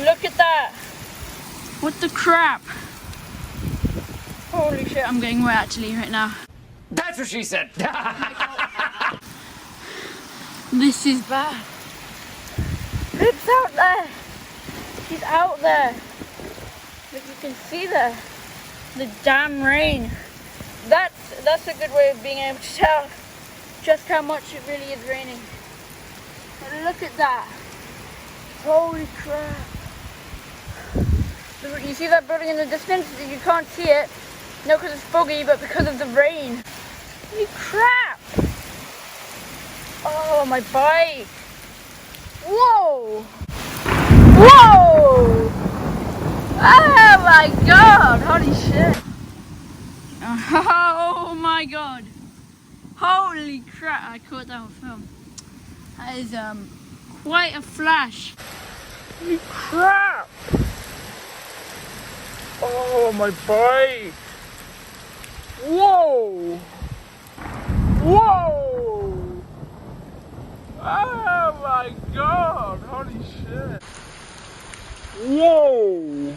Look at that. What the crap? Holy shit, I'm getting wet actually right now. That's what she said. This is bad. Pip's out there. She's out there. But you can see the damn rain. That's a good way of being able to tell just how much it really is raining. And look at that. Holy crap. You see that building in the distance? You can't see it. Not because it's foggy, but because of the rain. Holy crap. Oh, my bike. Whoa. Whoa. Oh my god. Holy shit. Oh my god. Holy crap, I caught that on film. That is quite a flash. Holy crap. Oh, my bike. Whoa. Whoa. Oh my god. Holy shit. Whoa.